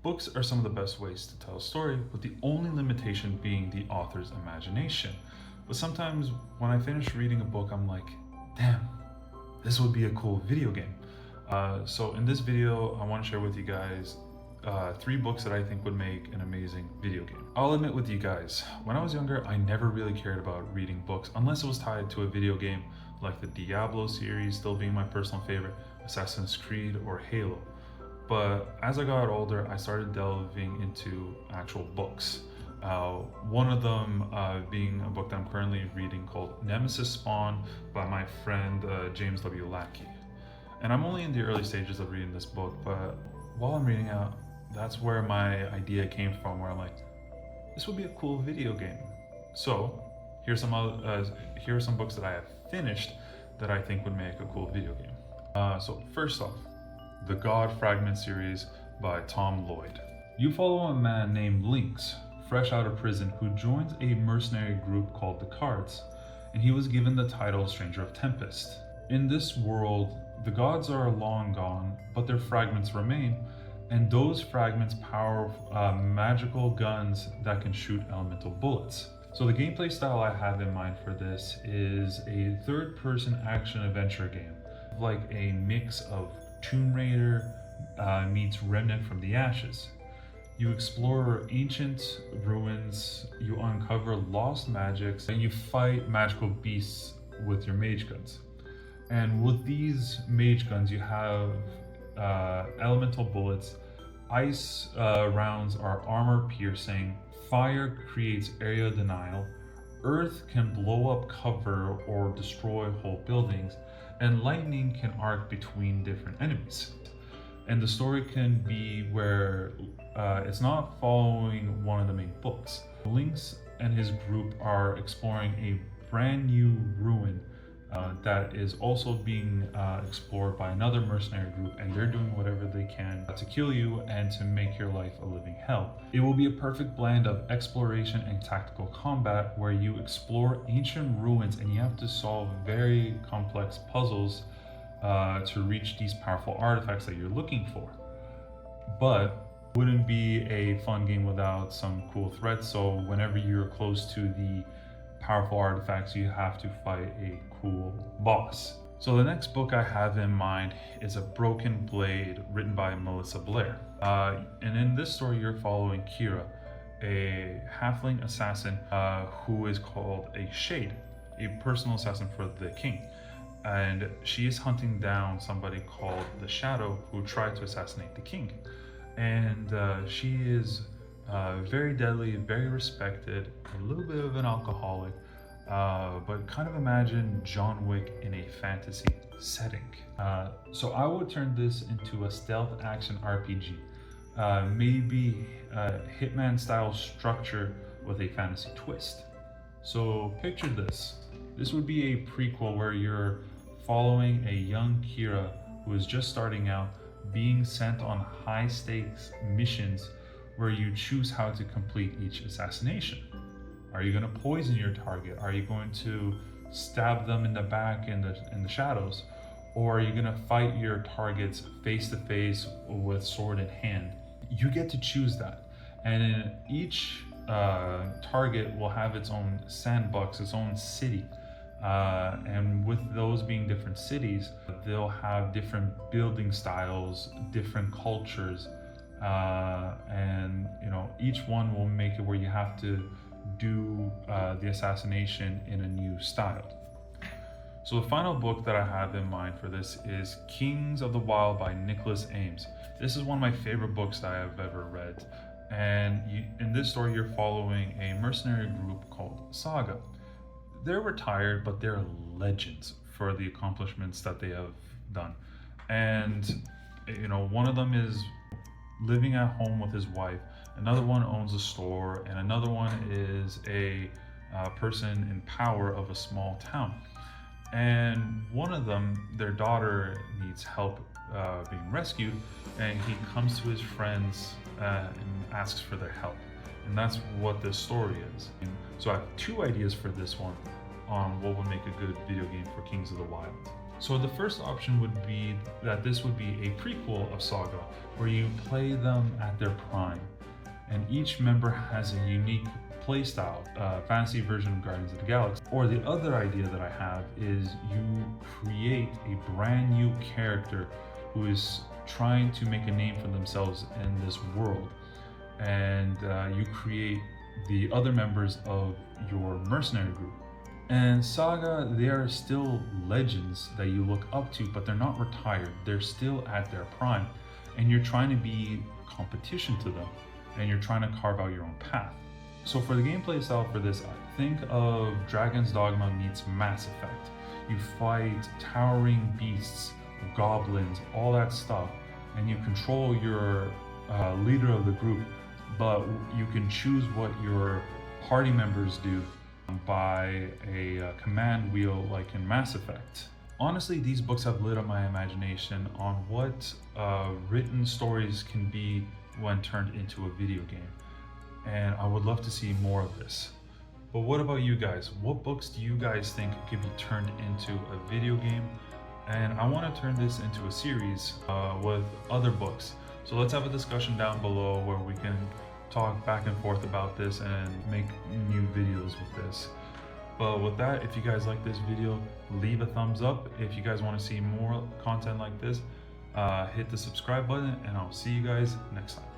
Books are some of the best ways to tell a story, with the only limitation being the author's imagination. But sometimes when I finish reading a book, I'm like, damn, this would be a cool video game. So in this video, I want to share with you guys 3 books that I think would make an amazing video game. I'll admit with you guys, when I was younger, I never really cared about reading books unless it was tied to a video game, like the Diablo series still being my personal favorite, Assassin's Creed, or Halo. But as I got older, I started delving into actual books. One of them being a book that I'm currently reading called Nemesis Spawn by my friend James W. Lackey. And I'm only in the early stages of reading this book, but while I'm reading it, that's where my idea came from, where I'm like, this would be a cool video game. So here are some books that I have finished that I think would make a cool video game. So first off, the God Fragment series by Tom Lloyd. You follow a man named Lynx, fresh out of prison, who joins a mercenary group called the Cards, and he was given the title Stranger of Tempest. In this world, the gods are long gone, but their fragments remain, and those fragments power magical guns that can shoot elemental bullets. So the gameplay style I have in mind for this is a third-person action-adventure game, like a mix of Tomb Raider meets Remnant from the Ashes. You explore ancient ruins, you uncover lost magics, and you fight magical beasts with your mage guns. And with these mage guns, you have elemental bullets, ice rounds are armor piercing, fire creates area denial, earth can blow up cover or destroy whole buildings, and lightning can arc between different enemies. And the story can be where it's not following one of the main books. Lynx and his group are exploring a brand new ruin that is also being explored by another mercenary group, and they're doing whatever they can to kill you and to make your life a living hell. It will be a perfect blend of exploration and tactical combat, where you explore ancient ruins and you have to solve very complex puzzles to reach these powerful artifacts that you're looking for. But it wouldn't be a fun game without some cool threats, so whenever you're close to the powerful artifacts, you have to fight a cool boss. So the next book I have in mind is A Broken Blade, written by Melissa Blair. And in this story, you're following Kira, a halfling assassin who is called a Shade, a personal assassin for the king. And she is hunting down somebody called the Shadow, who tried to assassinate the king. And she is very deadly, very respected, a little bit of an alcoholic, but kind of imagine John Wick in a fantasy setting. So I would turn this into a stealth action RPG, maybe a Hitman style structure with a fantasy twist. So picture this. This would be a prequel where you're following a young Kira who is just starting out, being sent on high stakes missions where you choose how to complete each assassination. Are you going to poison your target? Are you going to stab them in the back in the shadows? Or are you going to fight your targets face to face with sword in hand? You get to choose that. And in each target will have its own sandbox, its own city. And with those being different cities, they'll have different building styles, different cultures, and each one will make it where you have to do the assassination in a new style. So the final book that I have in mind for this is Kings of the Wild by Nicholas Ames. This is one of my favorite books that I have ever read. And in this story, you're following a mercenary group called Saga. They're retired, but they're legends for the accomplishments that they have done. And one of them is living at home with his wife, another one owns a store, and another one is a person in power of a small town. And one of them, their daughter needs help being rescued, and he comes to his friends and asks for their help. And that's what this story is. So I have 2 ideas for this one on what would make a good video game for Kings of the Wild. So the first option would be that this would be a prequel of Saga, where you play them at their prime, and each member has a unique playstyle, fantasy version of Guardians of the Galaxy. Or the other idea that I have is you create a brand new character who is trying to make a name for themselves in this world, and you create the other members of your mercenary group. And Saga, they are still legends that you look up to, but they're not retired. They're still at their prime, and you're trying to be competition to them, and you're trying to carve out your own path. So for the gameplay style for this, I think of Dragon's Dogma meets Mass Effect. You fight towering beasts, goblins, all that stuff, and you control your leader of the group, but you can choose what your party members do by a command wheel like in Mass Effect. Honestly, these books have lit up my imagination on what written stories can be when turned into a video game. And I would love to see more of this. But what about you guys? What books do you guys think could be turned into a video game? And I want to turn this into a series with other books. So let's have a discussion down below where we can talk back and forth about this and make new videos with this. But with that, if you guys like this video, leave a thumbs up. If you guys want to see more content like this, hit the subscribe button, and I'll see you guys next time.